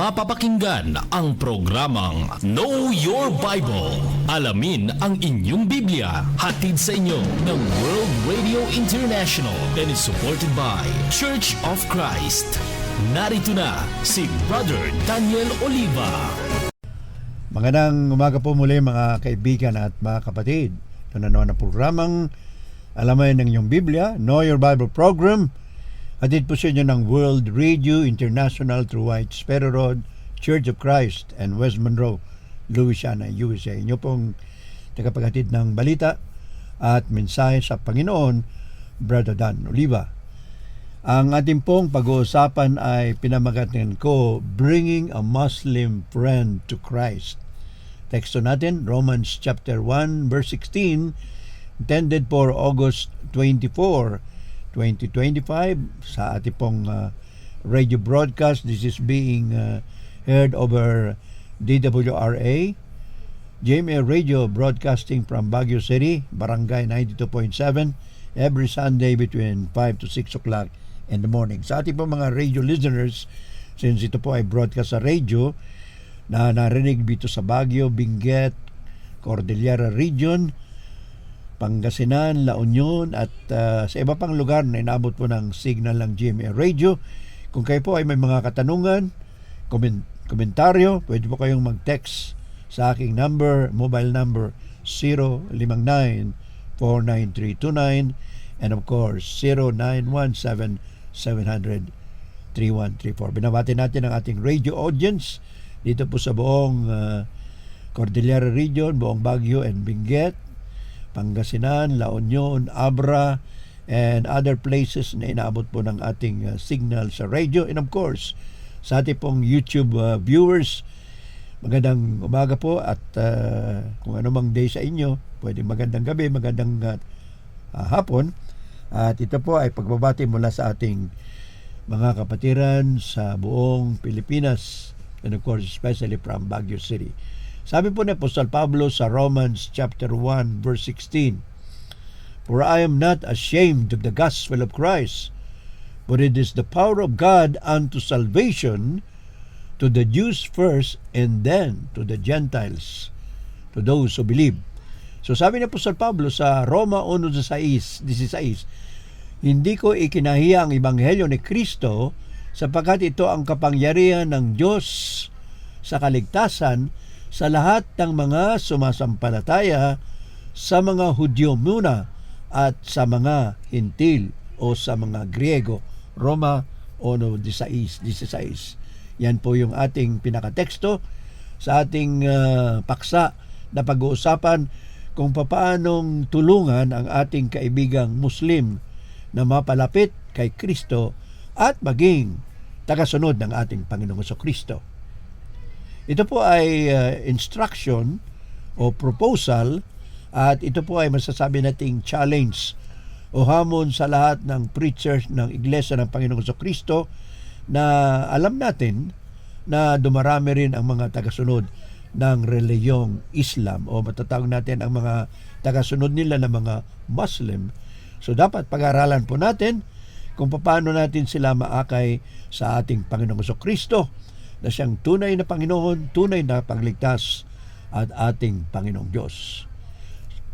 mapapakinggan ang programang Know Your Bible. Alamin ang inyong Biblia. Hatid sa inyo ng World Radio International and is supported by Church of Christ. Narito na si Brother Daniel Oliva. Magandang umaga po muli mga kaibigan at mga kapatid. Ito na naman ang programang Alamin ng inyong Biblia, Know Your Bible program. Hatid po sa inyo ng World Radio International through White Sparrow Road, Church of Christ and West Monroe, Louisiana, USA. Inyo pong tagapaghatid ng balita at mensahe sa Panginoon, Brother Dan Oliva. Ang ating pong pag-uusapan ay pinamagatan ko, Bringing a Muslim Friend to Christ. Teksto natin, Romans chapter 1, verse 16, intended for August 24, 2025 sa ating pong radio broadcast. This is being heard over DWRA GMA Radio, broadcasting from Baguio City, Barangay 92.7, every Sunday between 5 to 6 o'clock in the morning. Sa ating pong mga radio listeners, since ito po ay broadcast sa radio na narinig dito sa Baguio, Benguet, Cordillera Region, Pangasinan, La Union at sa iba pang lugar na inabot po ng signal ng GMA Radio. Kung kayo po ay may mga katanungan, komentaryo, pwede po kayong mag-text sa aking number, mobile number 059-49329 and of course 0917-700-3134. Binabati natin ang ating radio audience dito po sa buong Cordillera Region, buong Baguio and Benguet, Pangasinan, La Union, Abra, and other places na inaabot po ng ating signal sa radio. And of course, sa ating pong YouTube viewers, magandang umaga po at kung anumang day sa inyo, pwedeng magandang gabi, magandang hapon. At ito po ay pagbabati mula sa ating mga kapatiran sa buong Pilipinas and of course, especially from Baguio City. Sabi po ni Apostol Pablo sa Romans chapter 1 verse 16, For I am not ashamed of the gospel of Christ, for it is the power of God unto salvation to the Jews first and then to the Gentiles, to those who believe. So sabi ni Apostol Pablo sa Roma 1:16, hindi ko ikinahiya ang ebanghelyo ni Kristo sapagkat ito ang kapangyarihan ng Diyos sa kaligtasan sa lahat ng mga sumasampalataya, sa mga Hudyo muna at sa mga Hintil o sa mga Griego. Roma 1:16. Yan po yung ating pinakateksto sa ating paksa na pag-uusapan kung paanong tulungan ang ating kaibigang Muslim na mapalapit kay Kristo at maging tagasunod ng ating Panginoong Kristo. Ito po ay instruction o proposal at ito po ay masasabi nating challenge o hamon sa lahat ng preachers ng Iglesia ng Panginoong Kristo na alam natin na dumarami rin ang mga tagasunod ng reliyong Islam o matatawag natin ang mga tagasunod nila na mga Muslim. So dapat pag-aralan po natin kung paano natin sila maakay sa ating Panginoong Kristo na siyang tunay na Panginoon, tunay na pagligtas at ating Panginoong Diyos.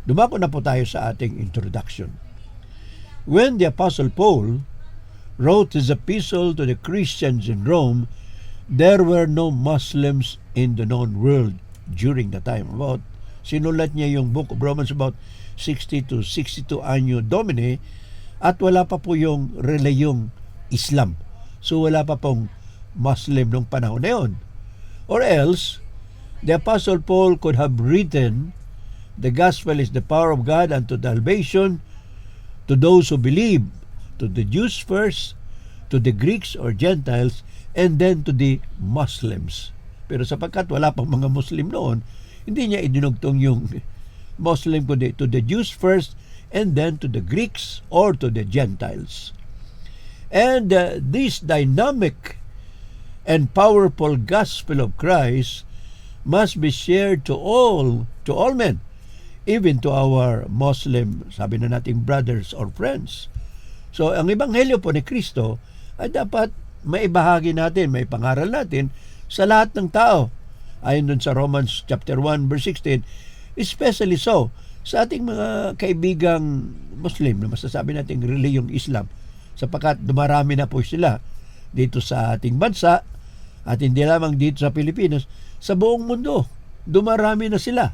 Dumako na po tayo sa ating introduction. When the Apostle Paul wrote his epistle to the Christians in Rome, there were no Muslims in the known world during the time. Sinulat niya yung book of Romans about 60 to 62 anyo Domini at wala pa po yung reliyong Islam. So wala pa pong Muslim nung panahon na yun. Or else, the Apostle Paul could have written, the gospel is the power of God unto salvation to those who believe, to the Jews first, to the Greeks or Gentiles, and then to the Muslims. Pero sapagkat wala pang mga Muslim noon, hindi niya idinugtong yung Muslim kundi to the Jews first, and then to the Greeks or to the Gentiles. And this dynamic and powerful gospel of Christ must be shared to all men, even to our Muslim, sabi na nating brothers or friends. So, ang ebanghelyo po ni Kristo ay dapat maibahagi natin, may pangaral natin sa lahat ng tao. Ayon dun sa Romans chapter 1 verse 16, especially so sa ating mga kaibigang Muslim na masasabi nating reliyong Islam, sapagkat dumarami na po sila dito sa ating bansa at hindi lamang dito sa Pilipinas, sa buong mundo dumarami na sila.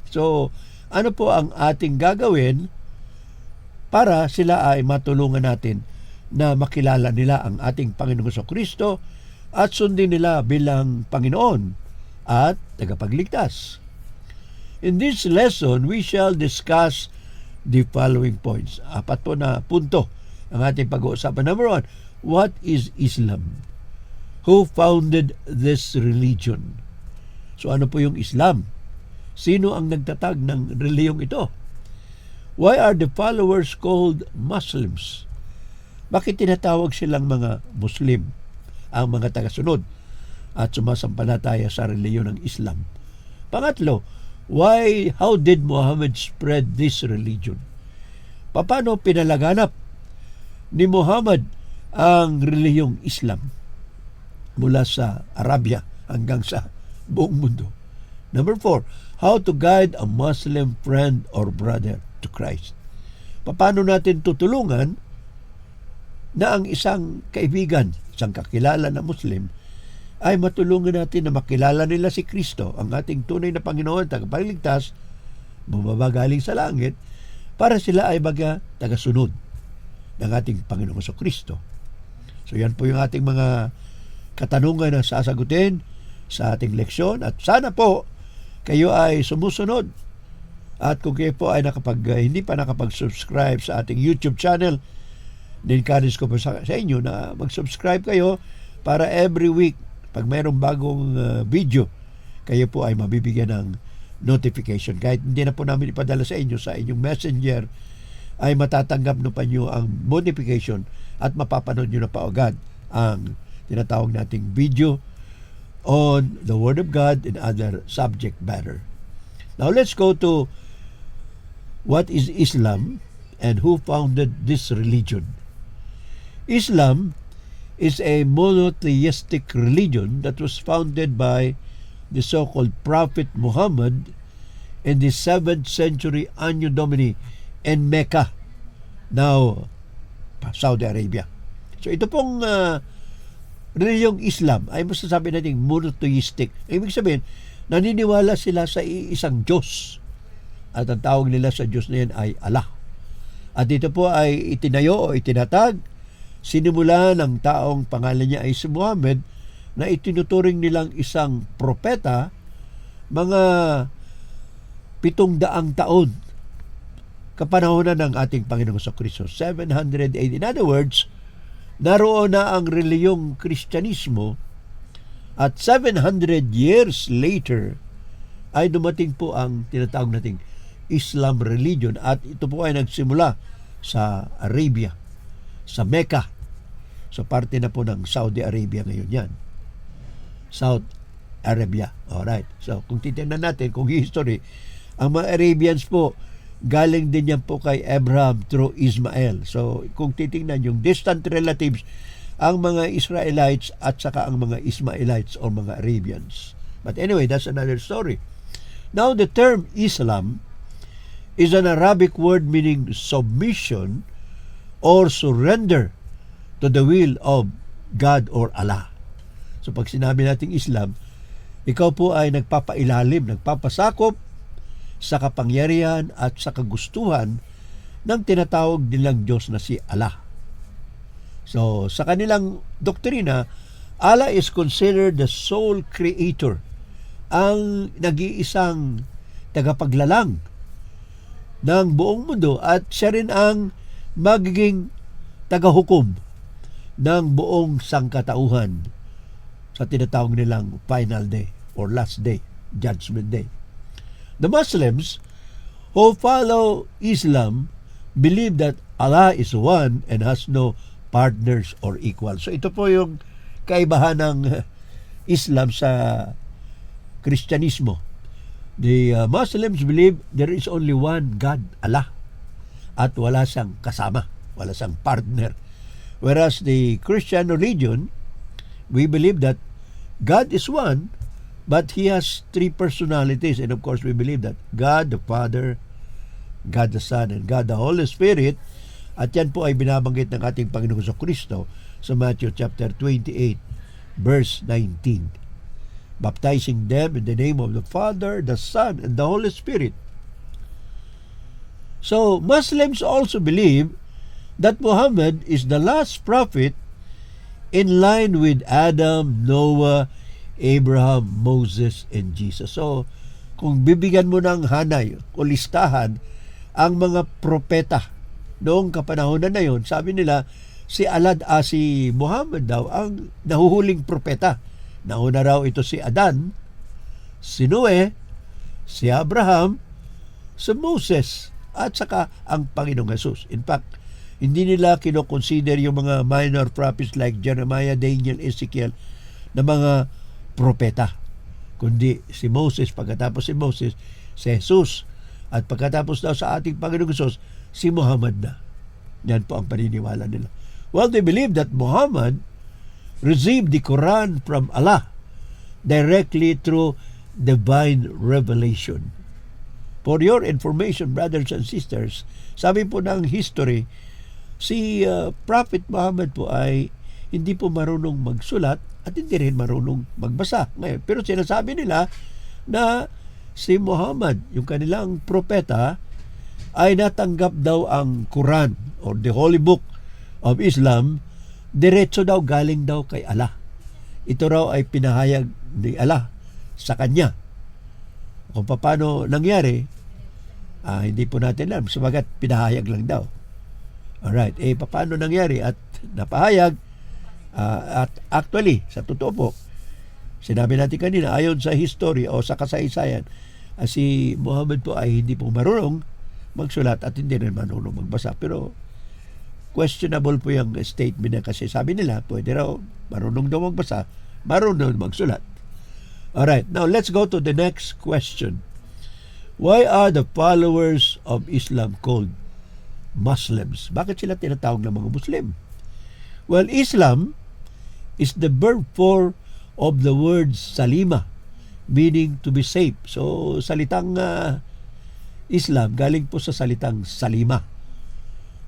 So ano po ang ating gagawin para sila ay matulungan natin na makilala nila ang ating Panginoong Jesucristo at sundin nila bilang Panginoon at tagapagligtas? In this lesson, we shall discuss the following points. 4 po na punto ang ating pag-uusapan. Number 1, what is Islam? Who founded this religion? So ano po yung Islam? Sino ang nagtatag ng reliyong ito? Why are the followers called Muslims? Bakit tinatawag silang mga Muslim, ang mga tagasunod at sumasampalataya sa reliyon ng Islam? Pangatlo, how did Muhammad spread this religion? Paano pinalaganap ni Muhammad ang reliyong Islam mula sa Arabia hanggang sa buong mundo? Number 4, how to guide a Muslim friend or brother to Christ? Paano natin tutulungan na ang isang kaibigan, isang kakilala na Muslim, ay matulungan natin na makilala nila si Kristo, ang ating tunay na Panginoon, tagapagligtas, bumaba galing sa langit, para sila ay tagasunod ng ating Panginoong Kristo. So yan po yung ating mga katanungan na sasagutin sa ating leksyon, at sana po kayo ay sumusunod. At kung kayo po ay hindi pa nakapag-subscribe sa ating YouTube channel, encourage ko po sa inyo na mag-subscribe kayo para every week pag mayroong bagong video, kayo po ay mabibigyan ng notification. Kahit hindi na po namin ipadala sa inyo sa inyong messenger, ay matatanggap na pa nyo ang notification at mapapanood nyo na pa agad ang tinatawag nating video on the Word of God and other subject matter. Now let's go to what is Islam and who founded this religion. Islam is a monotheistic religion that was founded by the so-called Prophet Muhammad in the 7th century Anno Domini in Mecca, now Saudi Arabia. So ito pong reliyong Islam ay masasabi natin monotheistic. Ibig sabihin, naniniwala sila sa isang Diyos. At ang tawag nila sa Diyos na yan ay Allah. At ito po ay itinayo o itinatag sinimula ng taong pangalan niya ay si Muhammad, na itinuturing nilang isang propeta mga 700 taon kapanahonan ng ating Panginoong Kristo, 780. In other words, naroon na ang reliyong Kristyanismo at 700 years later ay dumating po ang tinatawag nating Islam religion, at ito po ay nagsimula sa Arabia, sa Mecca. So parte na po ng Saudi Arabia ngayon yan. South Arabia. Alright. So kung titingnan natin, kung history, ang mga Arabians po, galing din yan po kay Abraham through Ismael. So kung titingnan yung distant relatives, ang mga Israelites at saka ang mga Ismaelites o mga Arabians. But anyway, that's another story. Now the term Islam is an Arabic word meaning submission or surrender to the will of God or Allah. So pag sinabi nating Islam, ikaw po ay nagpapailalim, nagpapasakop sa kapangyarihan at sa kagustuhan ng tinatawag nilang Diyos na si Allah. So sa kanilang doktrina, Allah is considered the sole creator, ang nag-iisang tagapaglalang ng buong mundo, at siya rin ang magiging tagahukom ng buong sangkatauhan sa tinatawag nilang final day or last day, judgment day. The Muslims who follow Islam believe that Allah is one and has no partners or equals. So ito po yung kaibahan ng Islam sa Kristyanismo. The Muslims believe there is only one God, Allah, at wala siyang kasama, wala siyang partner. Whereas the Christian religion, we believe that God is one, but He has three personalities. And of course, we believe that God the Father, God the Son, and God the Holy Spirit. At yan po ay binabanggit ng ating Panginoong Jesucristo sa Matthew chapter 28, verse 19. Baptizing them in the name of the Father, the Son, and the Holy Spirit. So, Muslims also believe that Muhammad is the last prophet in line with Adam, Noah, Abraham, Moses, and Jesus. So, kung bibigyan mo ng hanay o listahan ang mga propeta noong kapanahonan na yon, sabi nila, si Muhammad daw ang nahuhuling propeta. Nauna raw ito si Adan, si Noe, si Abraham, si Moses, at saka ang Panginoong Jesus. In fact, hindi nila kinoconsider yung mga minor prophets like Jeremiah, Daniel, Ezekiel na mga propeta. Kundi si Moses, pagkatapos si Moses, si Jesus. At pagkatapos daw sa ating Panginoong Jesus, si Muhammad na. Yan po ang paniniwala nila. Well, they believe that Muhammad received the Quran from Allah directly through divine revelation. For your information, brothers and sisters, sabi po ng history, si Prophet Muhammad po ay hindi po marunong magsulat at hindi rin marunong magbasa. Ngayon, pero sinasabi nila na si Muhammad, yung kanilang propeta, ay natanggap daw ang Quran or the Holy Book of Islam, diretso daw galing daw kay Allah. Ito raw ay pinahayag ni Allah sa kanya. Kung paano nangyari, hindi po natin alam, sabagat pinahayag lang daw. Alright, paano nangyari at napahayag? At actually, sa totoo po, sinabi natin kanina, ayon sa history o sa kasaysayan, si Muhammad po ay hindi po marunong magsulat at hindi rin marunong magbasa. Pero questionable po yung statement niya kasi sabi nila, pwede raw marunong daw magbasa, marunong magsulat. Alright, now let's go to the next question. Why are the followers of Islam called Muslims? Bakit sila tinatawag ng mga Muslim? Well, Islam is the verb form of the word salima, meaning to be safe. So, salitang Islam galing po sa salitang salima.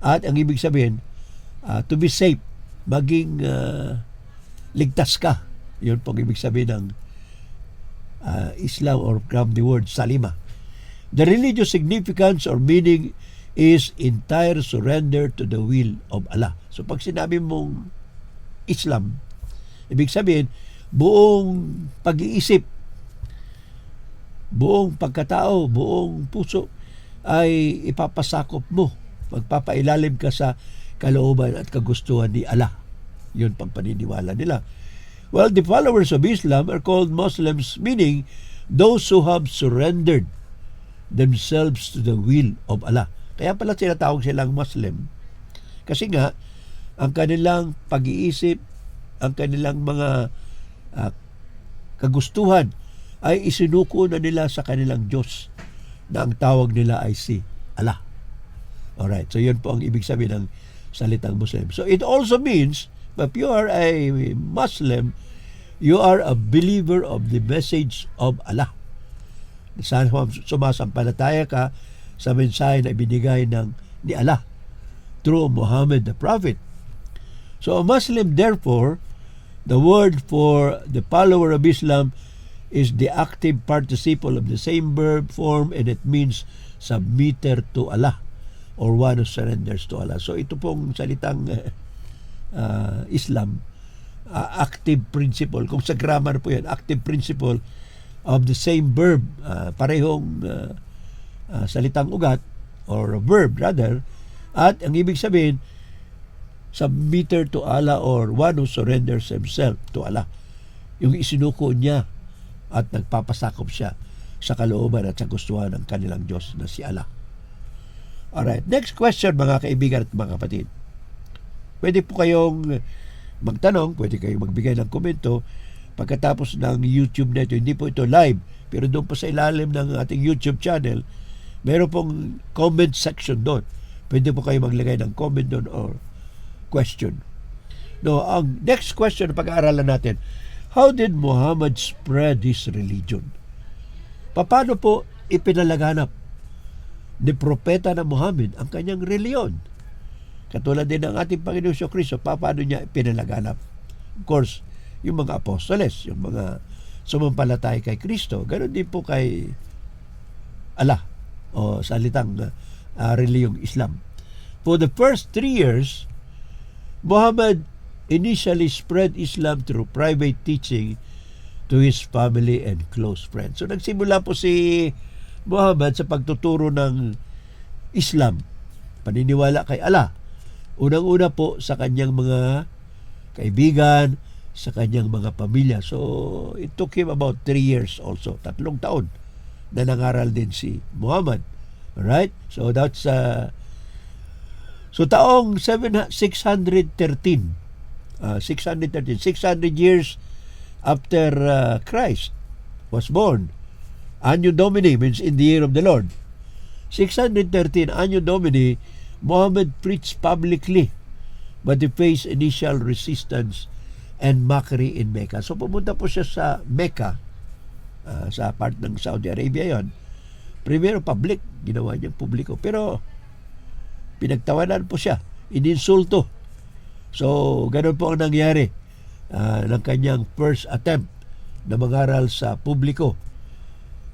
At ang ibig sabihin, to be safe, maging ligtas ka. Yun po ang ibig sabihin ng Islam or from the word salima. The religious significance or meaning is entire surrender to the will of Allah. So pag sinabi mong Islam, ibig sabihin, buong pag-iisip, buong pagkatao, buong puso ay ipapasakop mo. Magpapailalim ka sa kalooban at kagustuhan ni Allah. Yun pang paniniwala nila. Well, the followers of Islam are called Muslims, meaning those who have surrendered themselves to the will of Allah. Kaya pala tinatawag silang Muslim. Kasi nga, ang kanilang pag-iisip, ang kanilang mga kagustuhan ay isinuko na nila sa kanilang Diyos na ang tawag nila ay si Allah. Alright, so yun po ang ibig sabihin ng salitang Muslim. So it also means, if you are a Muslim, you are a believer of the message of Allah. Saan sumasampalataya ka sa mensahe na ibinigay ni Allah through Muhammad the Prophet. So a Muslim, therefore, the word for the follower of Islam is the active participle of the same verb form, and it means submitter to Allah or one who surrenders to Allah. So ito pong salitang Islam, active principle. Kung sa grammar po yan, active principle of the same verb, parehong salitang ugat or verb rather, at ang ibig sabihin, submitter to Allah or one who surrenders himself to Allah. Yung isinuko niya at nagpapasakop siya sa kalooban at sa gustuhan ng kanilang Diyos na si Allah. Alright, next question mga kaibigan at mga kapatid. Pwede po kayong magtanong, pwede kayong magbigay ng komento pagkatapos ng YouTube na ito. Hindi po ito live, pero doon po sa ilalim ng ating YouTube channel, meron pong comment section doon. Pwede po kayo maglagay ng comment doon or question. No, ang next question na pag-aaralan natin, How did Muhammad spread his religion? Paano po ipinalaganap ni Propeta na Muhammad ang kanyang reliyon? Katulad din ng ating Panginoon Kristo, paano niya ipinalaganap? Of course, yung mga apostoles, yung mga sumampalatay kay Kristo, ganoon din po kay Allah o salitang reliyong Islam. For the first 3 years, Muhammad initially spread Islam through private teaching to his family and close friends. So nagsimula po si Muhammad sa pagtuturo ng Islam, paniniwala kay Allah. Unang-una po sa kanyang mga kaibigan, sa kanyang mga pamilya. So it took him about 3 years also, 3 taon na nangaral din si Muhammad. Alright? So that's so taong 600 years after Christ was born. Anno Domini means in the year of the Lord. 613 Anno Domini, Muhammad preached publicly, but he faced initial resistance and mockery in Mecca. So pumunta po siya sa Mecca, sa part ng Saudi Arabia yon. Primero public, ginawa niyang publiko. Pero pinagtawanan po siya, ininsulto. So ganun po ang nangyari ng kanyang first attempt na mangaral sa publiko,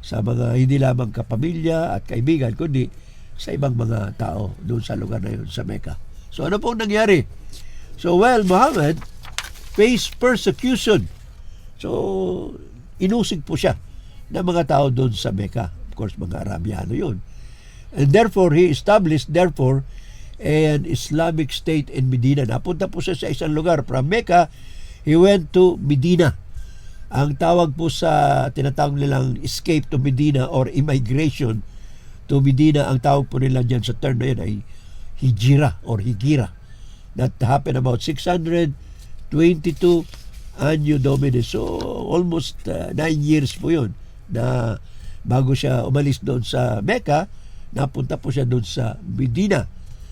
sa mga hindi lamang kapamilya at kaibigan, kundi sa ibang mga tao doon sa lugar na yun, sa Mecca. So ano pong nangyari? So Muhammad faced persecution. So inusig po siya ng mga tao doon sa Mecca. Of course, mga Arabiano yun. And therefore, he established, an Islamic state in Medina. Napunta po siya sa isang lugar. From Mecca, he went to Medina. Ang tawag po sa tinatawag nilang escape to Medina or immigration to Medina, ang tawag po nila dyan sa term na yun ay hijira or higira. That happened about 622 Anno Domini. So almost 9 years po yun na bago siya umalis doon sa Mecca, napunta po siya doon sa Medina.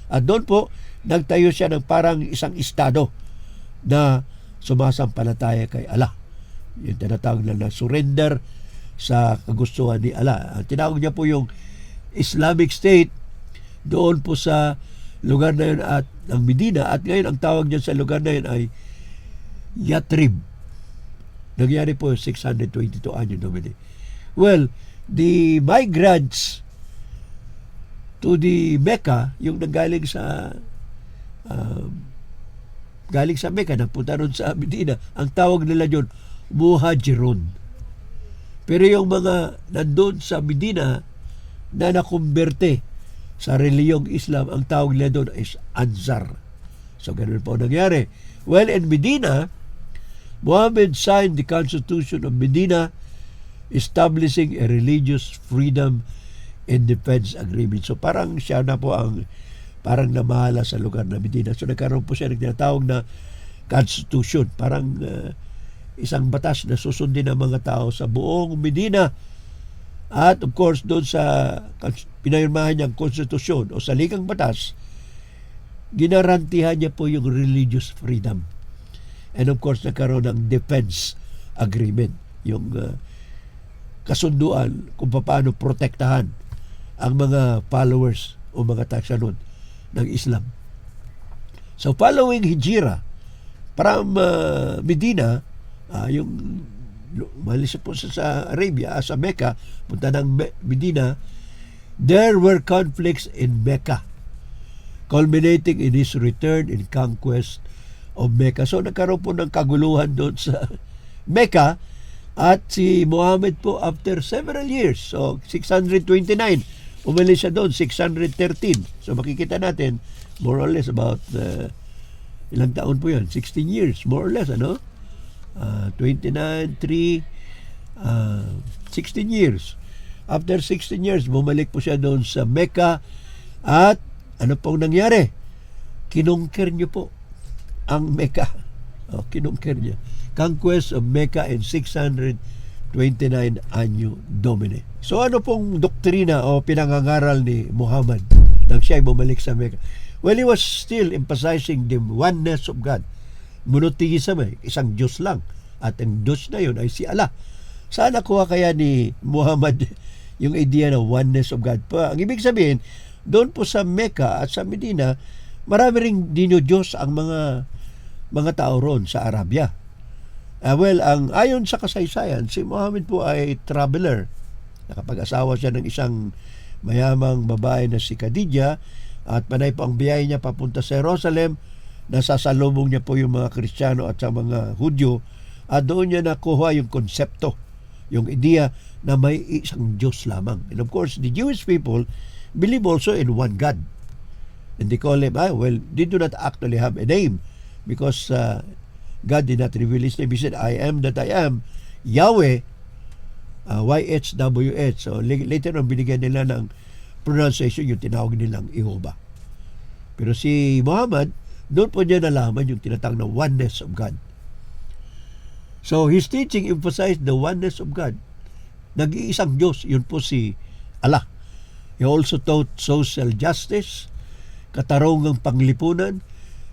At doon po, nagtayo siya ng parang isang estado na sumasampalataya kay Allah. Yung tinatawag na surrender sa kagustuhan ni Allah. Ang tinawag niya po yung Islamic State doon po sa lugar na yun at ang Medina. At ngayon, ang tawag niya sa lugar na yun ay Yathrib. Nangyari po 622 Anno Domini. Well, the migrants to the Mecca, yung nanggaling sa Mecca, nagpunta ron sa Medina, ang tawag nila yun, Muhajirun. Pero yung mga nandun sa Medina na nakumberte sa reliyong Islam, ang tawag nila doon is Ansar. So, ganun po nangyari. Well, in Medina, Muhammad signed the Constitution of Medina, establishing a religious freedom and defense agreement. So parang siya na po ang parang namahala sa lugar na Medina. So nagkaroon po siya ng tinatawag na constitution. Parang isang batas na susundin ng mga tao sa buong Medina. At of course, doon sa pinayirmahan niyang konstitusyon o saligang batas, ginarantihan niya po yung religious freedom. And of course, nagkaroon ng defense agreement. Yung kasunduan kung paano protektahan ang mga followers o mga taxanod ng Islam. So following Hijira from Medina, yung umalis po sa Arabia, sa Mecca, punta ng Medina, there were conflicts in Mecca, culminating in his return and conquest of Mecca. So nagkaroon po ng kaguluhan doon sa Mecca. At si Muhammad po after several years, so 629, umalis siya doon, 613. So makikita natin, more or less about ilang taon po yun? 16 years, more or less, 29, 3, 16 years. After 16 years, bumalik po siya doon sa Mecca. At ano pong nangyari? Kinungker niyo po ang Mecca. Kinungker niya. Conquest of Mecca in 629 Anno Domini. So ano pong doktrina o pinangangaral ni Muhammad nang siya ay bumalik sa Mecca? Well, he was still emphasizing the oneness of God. Monotheism, isang Diyos lang at ang Diyos na yun ay si Allah. Saan nakuha kaya ni Muhammad yung idea ng oneness of God? Ang ibig sabihin, doon po sa Mecca at sa Medina, marami ring dinyo-Diyos ang mga tao ron sa Arabia. Ayon sa kasaysayan, si Muhammad po ay traveler. Nakapag-asawa siya ng isang mayamang babae na si Khadija at panay po ang biyahe niya papunta sa Jerusalem. Nasasalubong niya po yung mga Kristiyano at sa mga Hudyo at doon niya nakuha yung konsepto, yung idea na may isang Diyos lamang. And of course, the Jewish people believe also in one God. And they call him, they do not actually have a name because God did not reveal his name. He said, I am that I am, Yahweh, YHWH. So later on, binigyan nila ng pronunciation yung tinawag nilang Jehovah. Pero si Muhammad, doon po niya nalaman yung tinatawag na oneness of God. So his teaching emphasized the oneness of God. Nag-iisang Diyos, yun po si Allah. He also taught social justice, katarungang panglipunan.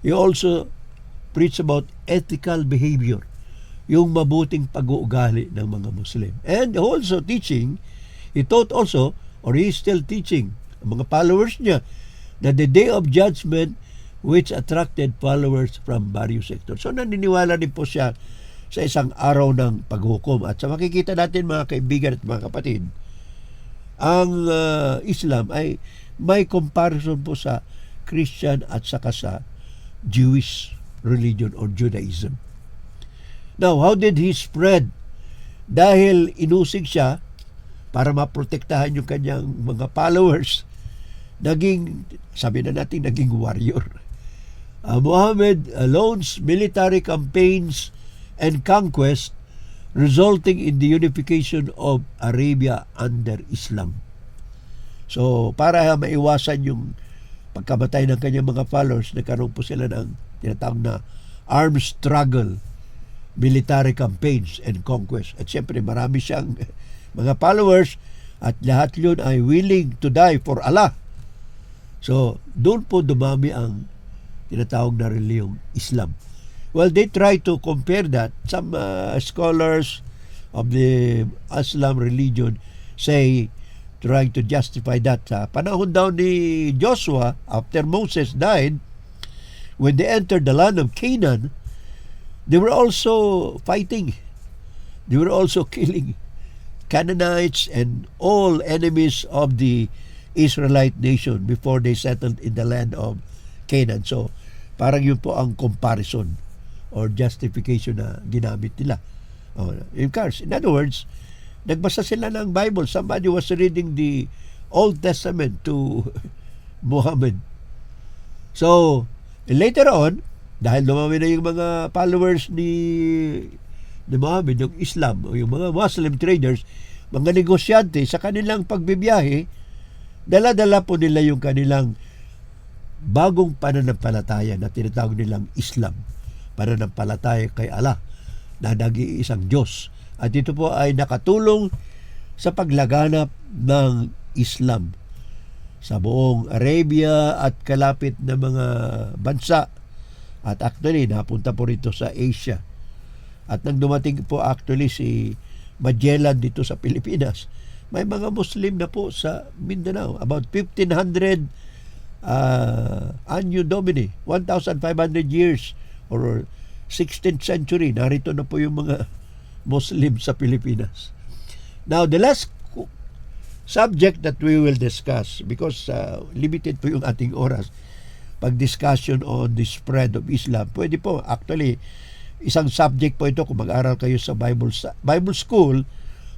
He also preached about ethical behavior, yung mabuting pag-uugali ng mga Muslim. And also teaching, he taught also, or he is still teaching, ang mga followers niya, na the day of judgment which attracted followers from various sectors. So naniniwala din po siya sa isang araw ng paghukom. At sa makikita natin mga kaibigan at mga kapatid, ang Islam ay may comparison po sa Christian at saka sa Jewish religion or Judaism. Now, how did he spread? Dahil inusig siya para maprotektahan yung kanyang mga followers, sabi na natin, naging warrior. Muhammad launched military campaigns and conquest resulting in the unification of Arabia under Islam. So, para maiwasan yung pagkamatay ng kanyang mga followers, nagkaroon po sila ng tinatawag na armed struggle, military campaigns and conquest. At siyempre, marami siyang mga followers at lahat yun ay willing to die for Allah. So, doon po dumami ang tinatawag na reliyong Islam. Well, they try to compare that. Some scholars of the Islam religion say, trying to justify that. Sa panahon daw ni Joshua, after Moses died, when they entered the land of Canaan, they were also fighting. They were also killing Canaanites and all enemies of the Israelite nation before they settled in the land of Canaan. So, parang yun po ang comparison or justification na ginamit nila. In other words, nagbasa sila ng Bible. Somebody was reading the Old Testament to Muhammad. So, later on, dahil dumami na yung mga followers ni Muhammad, yung Islam, o yung mga Muslim traders, mga negosyante, sa kanilang pagbibiyahe, dala-dala po nila yung kanilang bagong pananampalataya na tinatawag nilang Islam. Pananampalataya kay Allah na nag-iisang Diyos. At ito po ay nakatulong sa paglaganap ng Islam sa buong Arabia at kalapit na mga bansa. At actually, napunta po rito sa Asia. At nang dumating po actually si Magellan dito sa Pilipinas, may mga Muslim na po sa Mindanao. About 1,500 Anno Domini, 1,500 years or 16th century. Narito na po yung mga Muslim sa Pilipinas. Now, the last subject that we will discuss, because limited po yung ating oras, pag-discussion on the spread of Islam. Pwede po, actually, isang subject po ito kung mag-aral kayo sa Bible School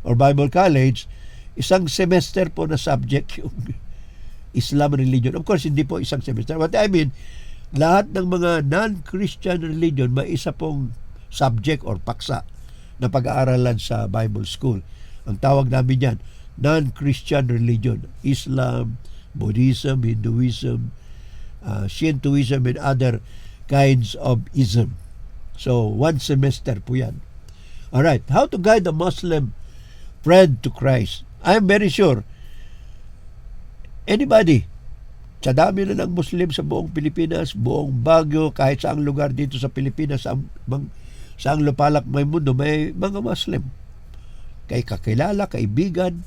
or Bible College, isang semester po na subject yung Islam religion. Of course, hindi po isang semester. What I mean, lahat ng mga non-Christian religion, may isa pong subject or paksa na pag-aaralan sa Bible School. Ang tawag namin yan, non-Christian religion. Islam, Buddhism, Hinduism, Shintoism, and other kinds of ism. So, one semester po yan. Alright, how to guide a Muslim friend to Christ? I'm very sure, anybody, sa dami na ng Muslim sa buong Pilipinas, buong Baguio, kahit saang lugar dito sa Pilipinas, Sa ang lupalak may mundo, may mga Muslim. Kay kakilala, kaibigan,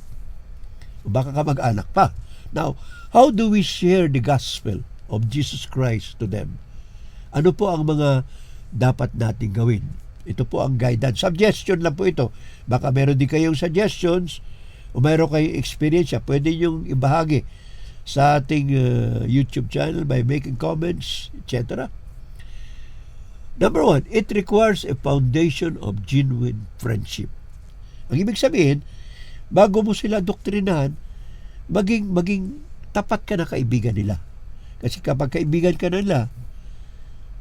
o baka kamag-anak pa. Now, how do we share the gospel of Jesus Christ to them? Ano po ang mga dapat nating gawin? Ito po ang guidance. Suggestion lang po ito. Baka meron din kayong suggestions o meron kayong experience, pwede nyo ibahagi sa ating YouTube channel by making comments, etc. Number 1, it requires a foundation of genuine friendship. Ang ibig sabihin, bago mo sila doktrinahan, maging tapat ka na kaibigan nila. Kasi kapag kaibigan ka nila,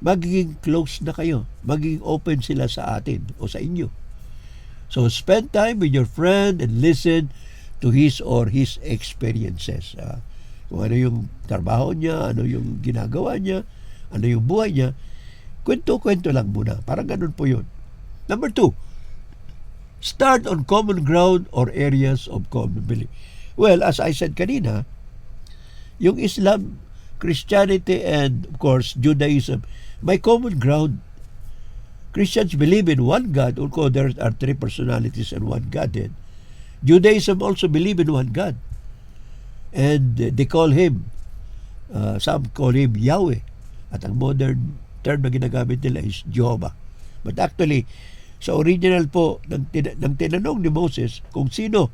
magiging close na kayo. Magiging open sila sa atin o sa inyo. So, spend time with your friend and listen to his or his experiences. Kung ano yung trabaho niya, ano yung ginagawa niya, ano yung buhay niya, kwento-kwento lang muna. Parang ganun po yun. Number 2, start on common ground or areas of common belief. Well, as I said kanina, yung Islam, Christianity, and of course, Judaism, may common ground. Christians believe in one God, although there are three personalities and one Godhead. Judaism also believe in one God. And they call him, some call him Yahweh. At ang modern term na ginagamit nila is Jehovah. But actually, sa original po ng tinanong ni Moses kung sino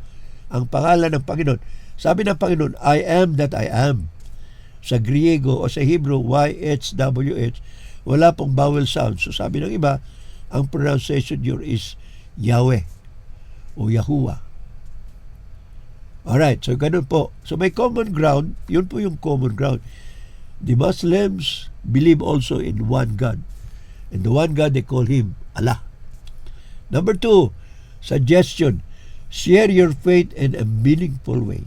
ang pangalan ng Panginoon, sabi ng Panginoon, I am that I am. Sa Griego o sa Hebrew, YHWH, wala pong vowel sound. So sabi ng iba, ang pronunciation yun is Yahweh o Yahuwah. Alright, so ganun po. So may common ground, yun po yung common ground. The Muslims believe also in one God. And the one God, they call him Allah. Number 2, suggestion, share your faith in a meaningful way.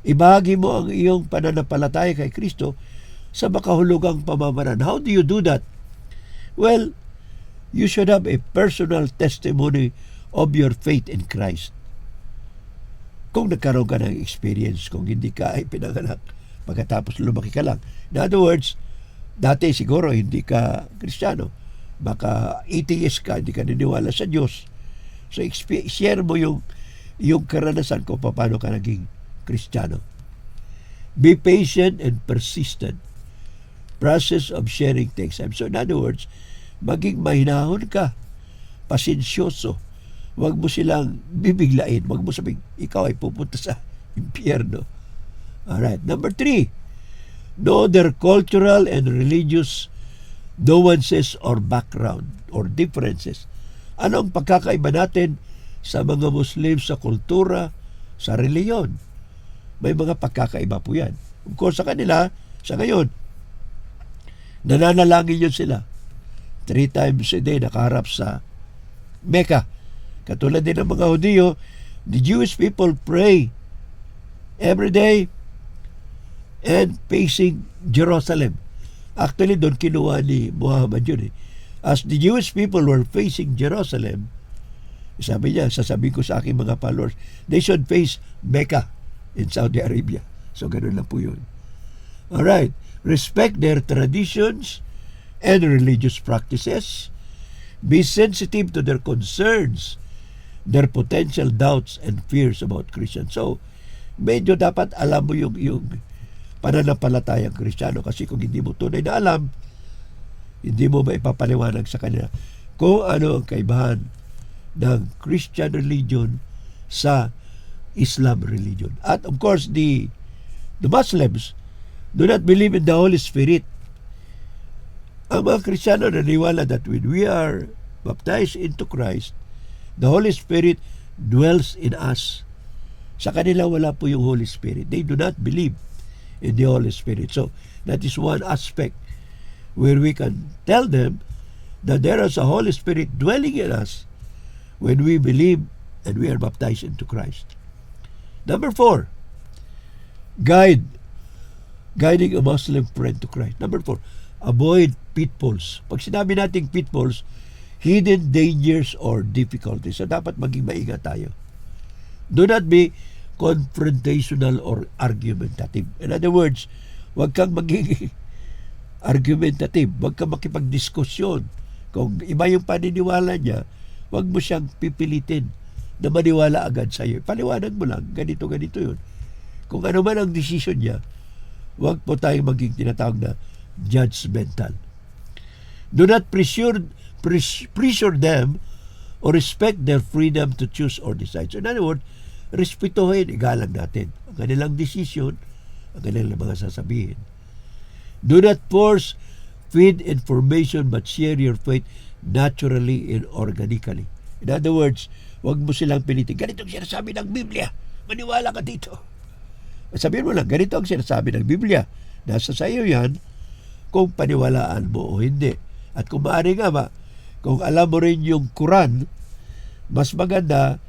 Ibahagi mo ang iyong pananampalataya kay Kristo sa makahulugang pamamaraan. How do you do that? Well, you should have a personal testimony of your faith in Christ. Kung nagkaroon ka ng experience, kung hindi ka ay pinanganak, pagkatapos lumaki ka lang. In other words, dati siguro hindi ka Kristiyano. Baka atheist ka, hindi ka niniwala sa Diyos. So, share mo yung karanasan kung paano ka naging Kristiyano. Be patient and persistent. Process of sharing takes time. So, in other words, maging mahinahon ka, pasensyoso. Huwag mo silang bibiglain. Huwag mo sabing, ikaw ay pupunta sa impyerno. Alright. Number 3, know their cultural and religious nuances or background or differences. Ano ang pagkakaiba natin sa mga Muslim sa kultura, sa reliyon? May mga pagkakaiba po yan. Of course, sa kanila, sa ngayon, nananalangin yun sila. 3 times a day nakaharap sa Mecca. Katulad din ng mga Hudiyo, the Jewish people pray every day and facing Jerusalem. Actually, doon kinuha ni Muhammad yun. As the Jewish people were facing Jerusalem, sabi niya, sasabihin ko sa aking mga followers, they should face Mecca in Saudi Arabia. So, ganun lang po yun. Alright. Respect their traditions and religious practices. Be sensitive to their concerns, their potential doubts and fears about Christians. So, medyo dapat alam mo yung pananampalatayang Kristiyano, kasi kung hindi mo tunay na alam, hindi mo maipapaliwanag sa kanila kung ano ang kaibahan ng Christian religion sa Islam religion. At of course, the Muslims do not believe in the Holy Spirit. Ang mga Kristiyano naniwala that when we are baptized into Christ, the Holy Spirit dwells in us. Sa kanila wala po yung Holy Spirit. They do not believe in the Holy Spirit. So, that is one aspect where we can tell them that there is a Holy Spirit dwelling in us when we believe and we are baptized into Christ. Number 4, guiding a Muslim friend to Christ. Number 4, avoid pitfalls. Pag sinabi nating pitfalls, hidden dangers or difficulties. So, dapat maging maingat tayo. Do not be confrontational or argumentative. In other words, huwag kang maging argumentative. Huwag kang makipagdiskusyon Kung iba yung paniniwala niya, huwag mo siyang pipilitin na maniwala agad sa iyo. Paliwanag mo lang, ganito yun. Kung ano man ang decision niya, huwag po tayong maging tinatawag na judgmental. Do not pressure them or respect their freedom to choose or decide. So in other words, respetuhin, igalang natin ang kanilang decision, ang kanilang mga sasabihin. Do not force feed information but share your faith naturally and organically. In other words, huwag mo silang pilitin. Ganito ang sinasabi ng Biblia. Maniwala ka dito. Sabihin mo lang, ganito ang sinasabi ng Biblia. Nasa sa iyo yan kung paniwalaan mo o hindi. At kung maaari nga ba, kung alam mo rin yung Quran, mas maganda,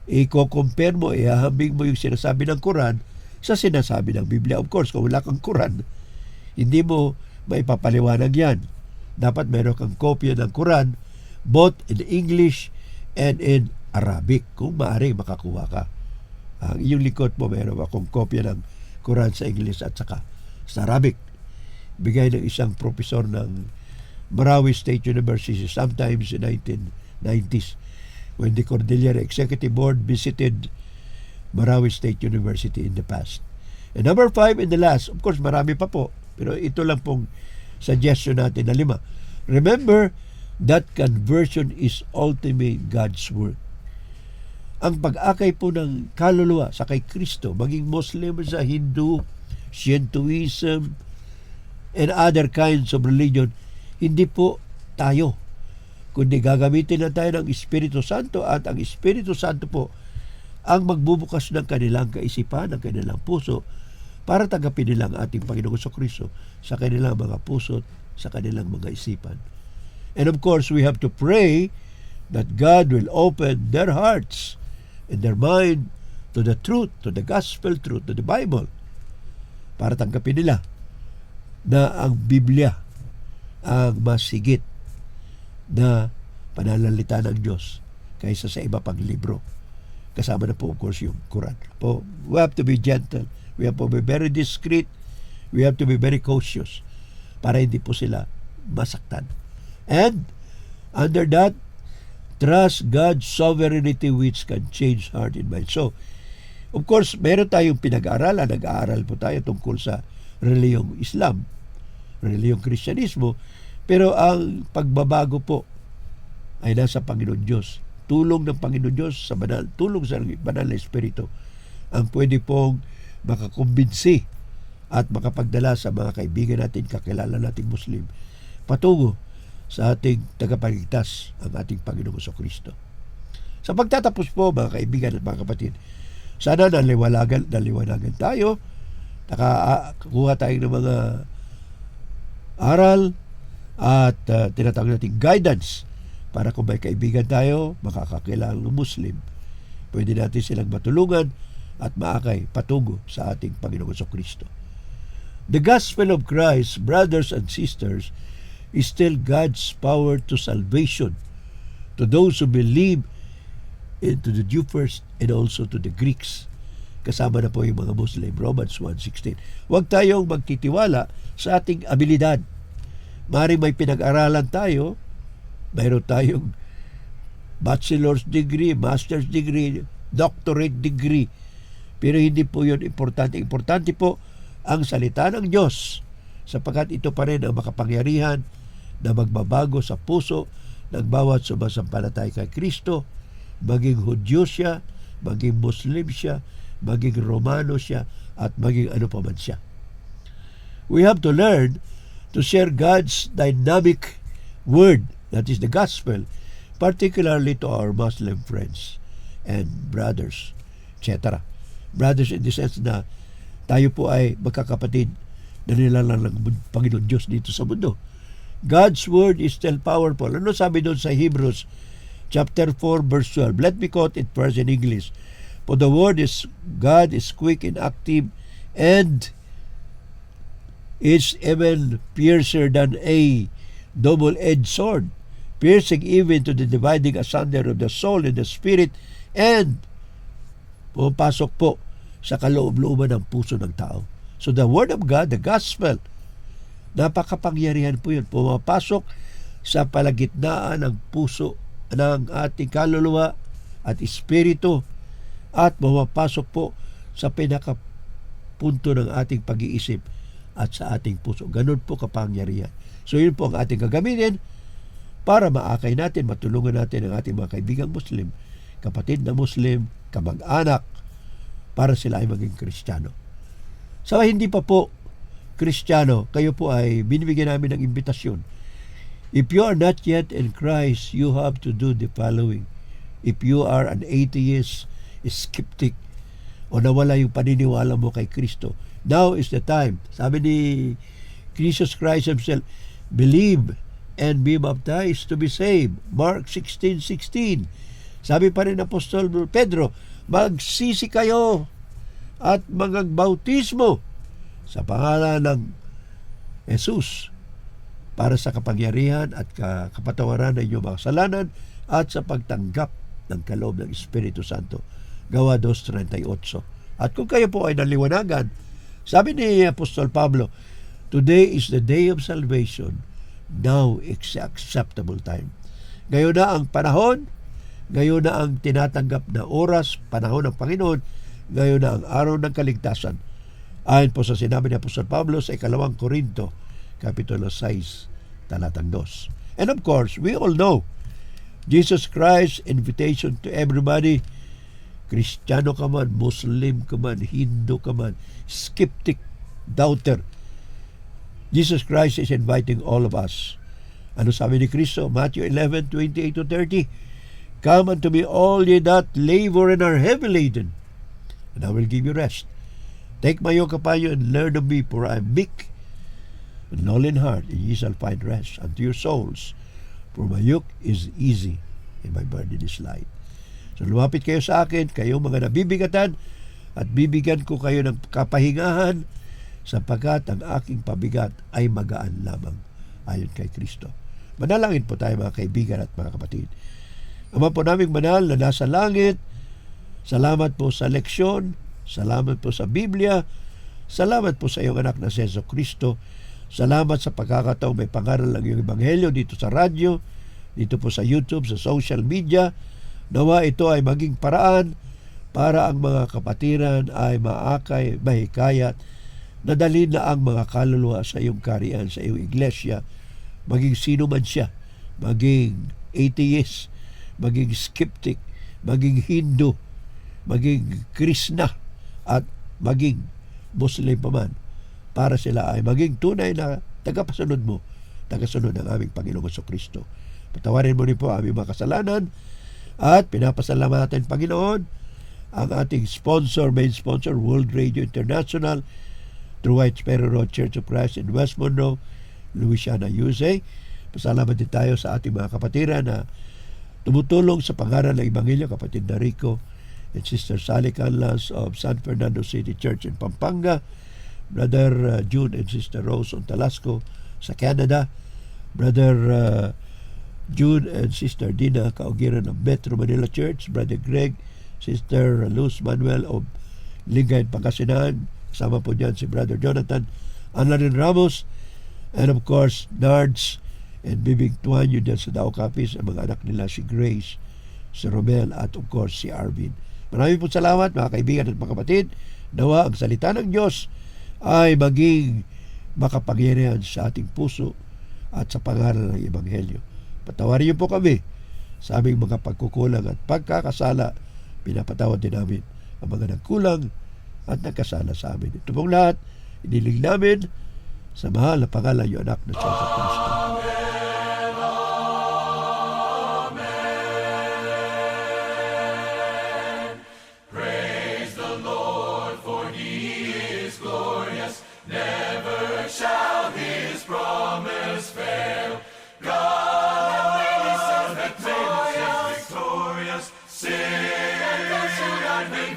i-compare mo, ihahambing mo yung sinasabi ng Quran sa sinasabi ng Biblia. Of course, kung wala kang Quran, hindi mo maipapaliwanag yan. Dapat meron kang kopya ng Quran, both in English and in Arabic, kung maaari makakuha ka. Ang iyong likod mo, meron akong kopya ng Quran sa English at saka sa Arabic. Bigay ng isang profesor ng Marawi State University sometimes in 1990s when the Cordillera Executive Board visited Marawi State University in the past. And number 5 in the last, of course marami pa po, pero ito lang pong suggestion natin na 5. Remember that conversion is ultimately God's work. Ang pag-akay po ng kaluluwa sa kay Kristo, maging Muslim sa Hindu, Shintoism, and other kinds of religion, hindi po tayo, kundi gagamitin na tayo ng Espiritu Santo at ang Espiritu Santo po ang magbubukas ng kanilang kaisipan, ng kanilang puso para tanggapin nila ang ating Panginoong Kristo sa kanilang mga puso, sa kanilang mga isipan. And of course, we have to pray that God will open their hearts and their mind to the truth, to the gospel truth, to the Bible, para tanggapin nila na ang Biblia ang mas higit na pananalita ng Diyos kaysa sa iba pang libro. Kasama na po, of course, yung Quran. We have to be gentle. We have to be very discreet. We have to be very cautious para hindi po sila masaktan. And under that, trust God's sovereignty which can change heart and mind. So, of course, meron tayong pinag-aaralan. Nag-aaral po tayo tungkol sa reliyong Islam, reliyong Kristyanismo. Pero ang pagbabago po ay nasa Panginoon Diyos. Tulong ng Panginoon Diyos sa banal, tulong sa banal na Espiritu ang pwede pong makakumbinsi at makapagdala sa mga kaibigan natin, kakilala nating Muslim, patungo sa ating tagapagligtas, ang ating Panginoong Kristo. Sa pagtatapos po, mga kaibigan at mga kapatid, sana naliwanagan tayo, nakakuha tayo ng mga aral at tinatawag natin guidance para kung may kaibigan tayo, makakakilala ng Muslim, pwede natin silang matulungan at maakay patungo sa ating Panginoong Kristo. The gospel of Christ, brothers and sisters, is still God's power to salvation to those who believe, and to the Jew first and also to the Greeks. Kasama na po yung mga Muslim, Romans 1:16. Huwag tayong magtitiwala sa ating abilidad. Maaaring may pinag-aralan tayo, mayroon tayong bachelor's degree, master's degree, doctorate degree, pero hindi po yun importante. Importante po ang salita ng Diyos, sapagkat ito pa rin ang makapangyarihan na magbabago sa puso ng bawat sumasampalatay kay Kristo, maging Hudyo siya, maging Muslim siya, maging Romano siya, at maging ano pa man siya. We have to learn to share God's dynamic word, that is the gospel, particularly to our Muslim friends and brothers, etc. Brothers in the sense na tayo po ay magkakapatid na nilalang ng Panginoon Diyos dito sa mundo. God's word is still powerful. Ano sabi doon sa Hebrews chapter 4 verse 12? Let me quote it first in English. For the word is God is quick and active and is even piercer than a double-edged sword, piercing even to the dividing asunder of the soul and the spirit, and pumapasok po sa kaloob-looban ng puso ng tao. So the word of God, the gospel, napakapangyarihan po yun. Pumapasok sa palagitnaan ng puso ng ating kaluluwa at espiritu at mapapasok po sa pinakapunto ng ating pag-iisip at sa ating puso. Ganun po kapangyarihan. So yun po ang ating gagamitin para maakay natin, matulungan natin ang ating mga kaibigang Muslim, kapatid na Muslim, kamag-anak, para sila ay maging Kristiyano. Sa hindi pa po Kristiyano, kayo po ay binibigyan namin ng imbitasyon. If you are not yet in Christ, you have to do the following. If you are an atheist, skeptic, o nawala yung paniniwala mo kay Kristo, now is the time. Sabi ni Jesus Christ Himself, believe and be baptized to be saved. Mark 16:16. Sabi pa rin Apostol Pedro, magsisi kayo at magbautismo sa pangalan ng Jesus para sa kapangyarihan at kapatawaran ng inyong mga kasalanan at sa pagtanggap ng kaloob ng Espiritu Santo. Gawa 2:38. At kung kayo po ay naliwanagan, sabi ni Apostol Pablo, today is the day of salvation. Now is the acceptable time. Ngayon na ang panahon, ngayon na ang tinatanggap na oras, panahon ng Panginoon, ngayon na ang araw ng kaligtasan. Ayon po sa sinabi ni Apostol Pablo sa 2 Korinto, Kapitulo 6, talatang 2. And of course, we all know Jesus Christ's invitation to everybody, Kristiyano ka man, Muslim ka man, Hindu ka man, skeptic, doubter, Jesus Christ is inviting all of us. Ano sabi ni Kristo? Matthew 11:28-30. Come unto me all ye that labor and are heavy laden, and I will give you rest. Take my yoke upon you and learn of me, for I am meek and lowly in heart, and ye shall find rest unto your souls. For my yoke is easy, and my burden is light. So lumapit kayo sa akin, kayo mga nabibigatan, at bibigyan ko kayo ng kapahingahan, sapagkat ang aking pabigat ay magaan lamang ayon kay Kristo. Manalangin po tayo mga kaibigan at mga kapatid. Ama po naming banal na nasa langit, salamat po sa leksyon, salamat po sa Biblia, salamat po sa iyong anak na si Jesu Kristo, salamat sa pagkakataong may pangaral ng iyong ebanghelyo dito sa radyo, dito po sa YouTube, sa social media. Nawa ito ay maging paraan para ang mga kapatiran ay maakay, mahikayat, nadali na ang mga kaluluwa sa iyong kariyan, sa iyong iglesia, maging sino man siya, maging atheist, maging skeptic, maging Hindu, maging Krishna, at maging Muslim pa man, para sila ay maging tunay na tagapasunod mo, tagasunod ng aming Panginoong Jesucristo. Patawarin mo rin po aming mga kasalanan, at pinapasalamatan, Panginoon, ang ating sponsor, main sponsor, World Radio International, through White Sparrow Road Church of Christ in West Monroe, Louisiana, USA. Pasalamat din tayo sa ating mga kapatiran na tumutulong sa pangaral ng Ebanghelyo, kapatid na Rico and Sister Sally Canlas of San Fernando City Church in Pampanga, Brother June and Sister Rose on Talasco sa Canada, Brother June and Sister Dina Kaugiran of Metro Manila Church, Brother Greg, Sister Luz Manuel of Lingayen, Pangasinan, kasama po dyan si Brother Jonathan Anlarin Ramos, and of course Nards and Bibing Tuanyo dyan sa Dao Capiz, ang mga anak nila si Grace, si Romel, at of course si Arvin. Maraming po salamat mga kaibigan at mga kapatid. Nawa ang salita ng Diyos ay maging makapangyarihan sa ating puso at sa pangaral ng Ebanghelyo. Patawarin niyo po kami sa aming mga pagkukulang at pagkakasala. Pinapatawad din namin ang mga nagkulang at nagkasala sa amin. Ito pong lahat, iniling namin sa mahal na pangalan yung anak na si Jesus Cristo. Praise the Lord, for He is glorious. Never shall His promise fail. God is victorious. Sin and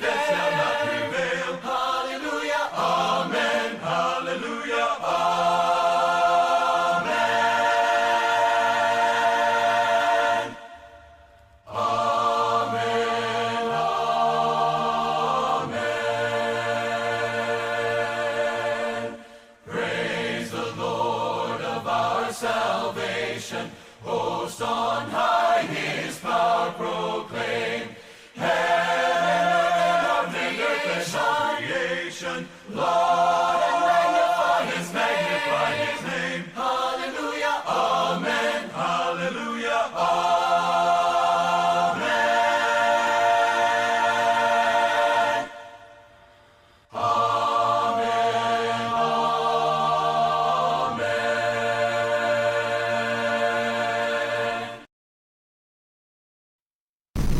death shall not prevail. Hallelujah, amen. Hallelujah, amen. Amen, amen. Praise the Lord of our salvation. Most on high his power proclaim. Heaven and earth and all creation, laud and magnify his name. Hallelujah, amen, hallelujah, amen.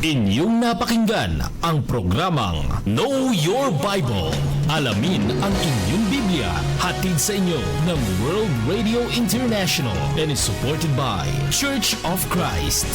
Inyong napakinggan ang programang Know Your Bible. Alamin ang inyong Biblia. Hatid sa inyo ng World Radio International and is supported by Church of Christ.